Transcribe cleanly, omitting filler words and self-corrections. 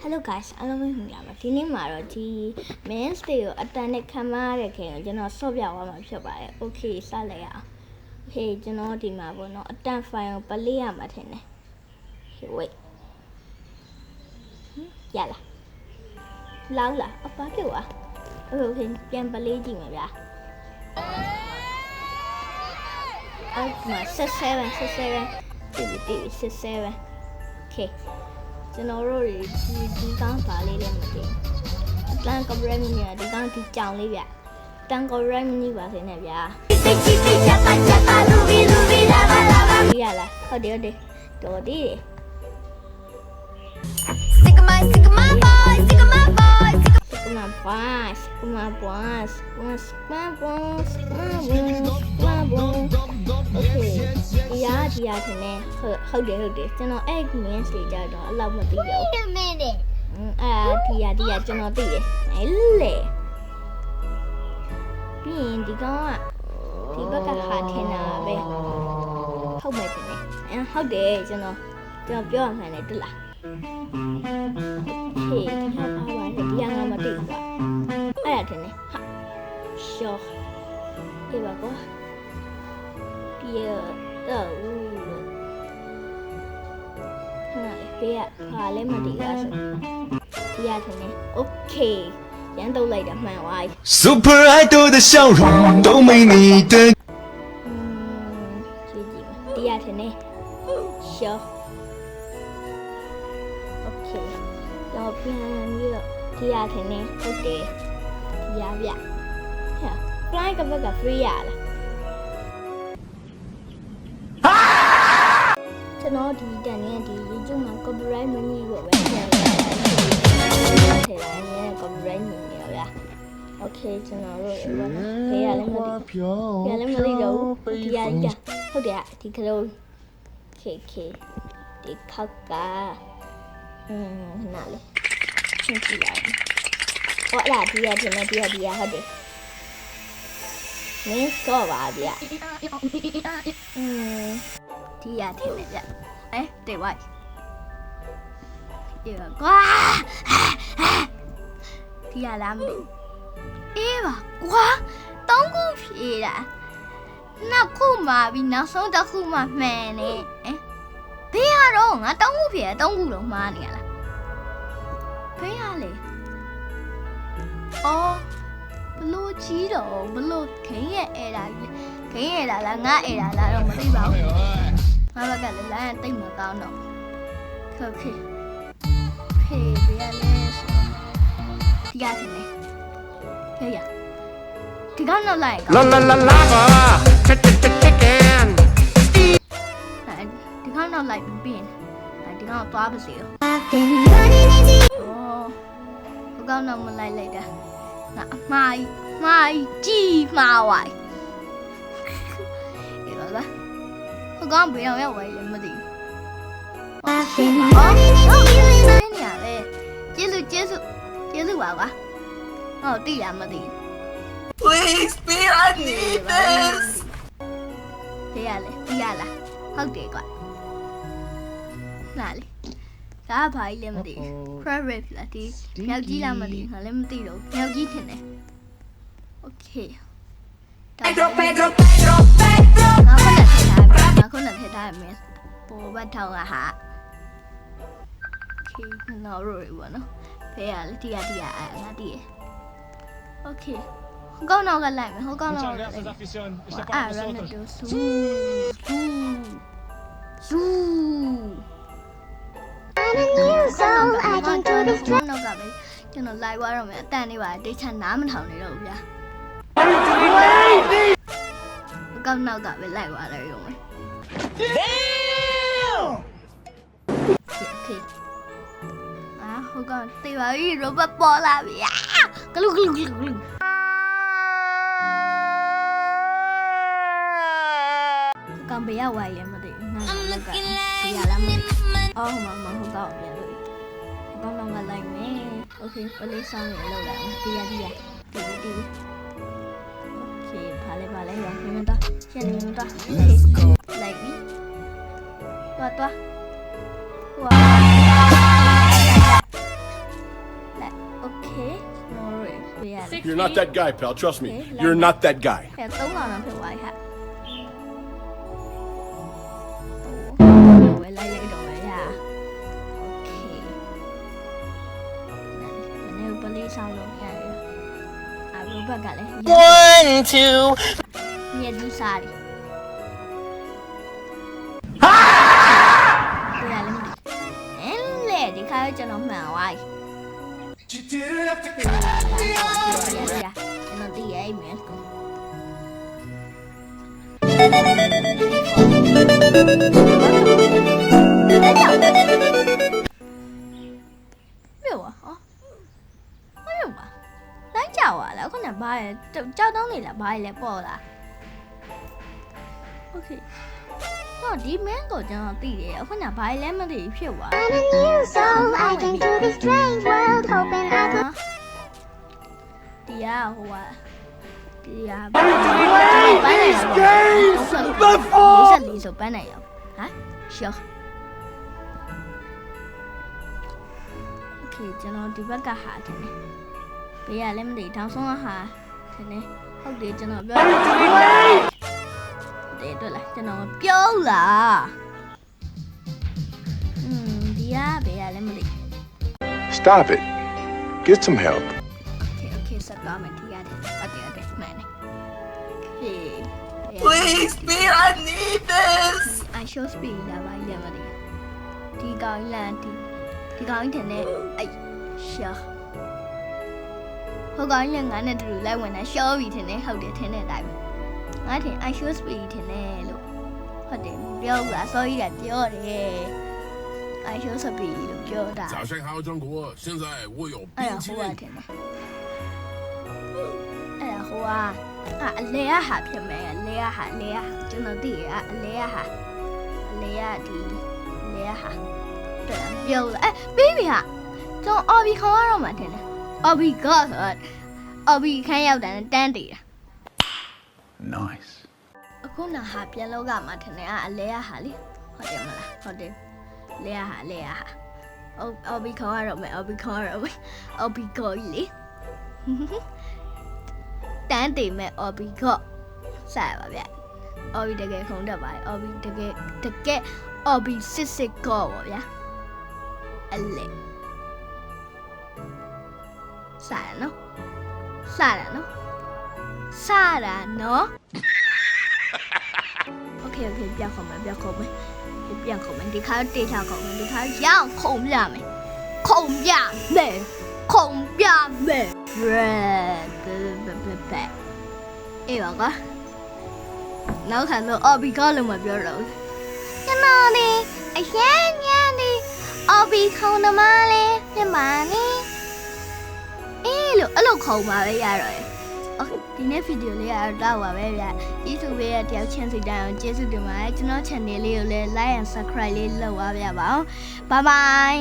Hello guys အားလုံးပဲမင်္ဂလာပါဒီနေ့မှာတော့ဒီ main stage ကိုအတန်နဲ့ခံမရတဲ့ခင်ကိုကျွန်တော်ဆော့ပြသွားမှာဖြစ်ပါတယ် Okay စလိုက်ရအောင် Okay ကျွန်တော်ဒီမှာပေါ့နော်အတန် file ကိုပလေးရမှာထင်တယ် Okay wait ရလားလောက်လားအပါဖြစ်သွား Okay ပြန်ပလေးကြည့်မယ်ဗျာအော်မှာ67Okay ကျွန်တော်တို့ဒီကောင်းပါလေးလည်းမသိဘူးအတန်ကဘရမီနဲ့ဒီကောင်းဒီကြောင်လေးဗျတန်ကဘရမီပါစေနဲ့ဗျာရလားဟုတ်တယ်တော်ဒီSigma boys Okay ဒီရထင်နေဟုတ်တယ်ကျွန်တော်အဲ့ဒီ main stage ကြတော့အလောက်မသိတော့ဒီရကျွန်တော်သိတယ်အဲ့လေပြီးရင်ဒီကောင်ကဒီဘက်ကဟာထင်တာပဲဟုတ်မယ်ထင်တယ်ဟုတ်တယ်ကျွန်တော်ပြောရမှန်းတယ်တူလားဟေးဟာပါပါတယ်ဒီကငါမသိဘူးကွာအဲ့ဒါထင်တယ်ဟာရှော့ဒီပါကောပြေတော့ဟာဘေးကဘာလဲမသိဘူးဆိုဒီရထင်တယ် Okay ရန်တုတ်လိုက်တာမှန်သွားပြီ Super Idol 的笑容都没你的ကြည့်ပါဒီရထင်တယ်ရှော့Okay တော့ပြန်ပြီးတော့ဒီရထင်တယ်ဟုတ်တယ်ဒီရဗျဟဲ့ fly ကဘက်က free ရလားကျွန်တော်ဒီတန်နဲ့ဒီ YouTube မှာ copyright မကြီးကိုပဲထည့်လိုက်တယ် copyright မကြီးရဗျာ Okay ကျွန်တော်တို့ဘေးရလည်းမသိတော့ဘူးဒီရကြဟုတ်တယ်ဒီကလေး KK ဒီခောက်ကနားလေရှင်းကြည့်လိုက်ဟောလာဒီရထင်တယ်ဒီရဟုတ်တယ်မင်းစောပါဗျာဒီရထင်တယ်ဗျတဲ့ဝိုက်ဒီကွာဒီရလားမသိအေးပါကွာ3ခုဖြေတာနောက်ခုမှပြီးနောက်ဆုံးတစ်ခုမှမှန်နေဘေးရတော့ငါ3ခုဖြေ3ခုလုံးမှားနေရလားဘေးရလေအော်ဘလို့ကြီးတော့ဘလို့ခင်းရဲ့အဲ့ဒါခင်းရဲ့လားငါအဲ့ဒါလားတော့မသိပါဘူးငါဘက်ကလည်းလမ်းတိတ်မကောင်းတော့ဟုတ်ကဲ့ဖေးပြရလဲဆိုဒီကထင်တယ်ဟဲ့ရဒီကောင်နောက်လိုက်啦啦啦啦吧check again ဒီကောင်နောက်လိုက်ပြီးရင်ဒီကောင်သွားပါစေရောဒီကောင်နောက်မလိုက်လိုက်တာငါမိုင်းကြီးမှားဝိုင်းဒီပါလားဟိုကောင်ဘယ်အောင်ရောက်ဝိုင်းလဲမသိဘူးနေရပဲကျေးဇူးပါကွာဟောတိရမသိဘူး Please be I need this ဒီရလားဟုတ်တယ်ကွာနားလေဒါဘာကြီးလဲမသိဘူး private လားဒီမြောက်ကြီးလားမသိဘူးငါလည်းမသိတော့မြောက်ကြီးထင်တယ် Okay ငါခုနထည့်ထားမယ်ပေါ်ဘတ်ထောင်းကဟာ Okay နော်ရိုးဘောနော်ဖေးရလေတီးရငါတီးရ Okay ဟိုကောင်တော့ကလိုက်မယ်ဟိုကောင်တော့လိုက်မယ်အာရန်တူဆူနောက်ကပဲကျွန်တော် live သွားတော့မယ်အတန်လေးပါတိတ်ချနားမထောင်နေတော့ဘူးဗျာဟိုကောင်နောက်ကပဲ live သွားတယ်ရုံပဲ Okay ဟိုကောင်တေးပါပြီ robot ပေါ်လာပြီဂလူကောင်ဘေးရဝိုင်းလည်းမသိဘူးနားလည်းကဒီရလားမသိအော်ဟိုမှာဟိုကောင်ပြန်လို့ဟိုကောင်ကလိုက်မယ် Okay ပလေးဆောင်ရလောက်လာဒီရOkay ဘာလဲရမင်းတော့ရှင်းနေမတော့ လိုက်ပြီတွား You're not that guy, pal. Trust me. You're not that guy. ဟဲ့3ကောင်တော့ဖြစ်သွားပြီဟာဝယ်လိုက်တော့ပဲဟာโอเคနည်းပလေးဆောင်လို့ရတယ်အဘဘကလည်း 1, 2. မြက်ကြီးစားတယ်ဒီခါကျွန်တော်မှန်သွားပြီကျွန်တော်တည်ရဲ့မယ်မြောဟောမြောပါလိုက်ကြပါလားခုနဘာလဲကြောက်တောင်းနေလားဘာလဲပေါ်လားโอเคတော့ဒီမင်းကိုကျွန်တော်သိတယ်အခုနဘာလဲမသိဖြစ်သွား I'm a new soul. I came to this strange world hoping I could. ဒီကဟိုကဒီကပန်းနေဆိုပန်းနေရောဟာရှောโอเคကျွန်တော်ဒီဘက်ကဟာတယ်ဘေးကလည်းမသိတောင်းဆုံးဟာတယ်ဟုတ်တယ်ကျွန်တော်ပြောတယ်တွေ့လားကျွန်တော်ပြောလားဒီကဘေးကလည်းမသိ Stop it. Get some help. Okay, set down my tea. Okay, man. Okay. Please, Speed, I need this. I show speed. Why never? Đi coi là đi coi thế này. Ai, sure. Không coi là ngắn này từ lại when I show vì thế này, không để thế này đại. Ngắn thì I show speed thế này luôn. Hoặc để biểu là soi là biểu đấy. I show speed luôn biểu đã. 假山还有张国，现在握有 哎呀，边境 好。啊，天呐！哎呀，好啊！啊，你一下片名啊，你一下，真係啲嘢啊，你一下，你一下，對啊，有誒，baby 啊，仲我比看下嘛，天呐，我比嗰個，我比看有但係單啲啊。 Nice. အခုနဟာပြန်လောကမှာထင်တယ်အလဲရဟာလေဟုတ်တယ်မလားဟုတ်တယ်လဲရဟာအော်ဘီခေါ်ရတော့မယ်အော်ဘီခေါ်လေတန်းတိမ်မဲ့အော်ဘီခေါ်စားပါဗျအော်ဘီတကယ်ခုံတက်ပါအော်ဘီတကယ်အော်ဘီစစ်ကောပါဗျအလဲစားရနော်OK，不要口门，你看这条口门，你看要空下没？哎，我个，老看到奥比高了嘛，别揉。在哪里？哎，前面的奥比高的嘛嘞，在哪里？哎，路口嘛，没呀嘞。ဒီနေ့ဗီဒီယိုလေးကတော့ပါပဲဗျ။ YouTube ရဲ့တယောက်ချင်းစီတိုင်းအောင်ကျေးဇူးတင်ပါတယ်။ကျွန်တော် channel လေးကိုလည်း like and subscribe လေးလုပ်ပါဗျာ။ Bye bye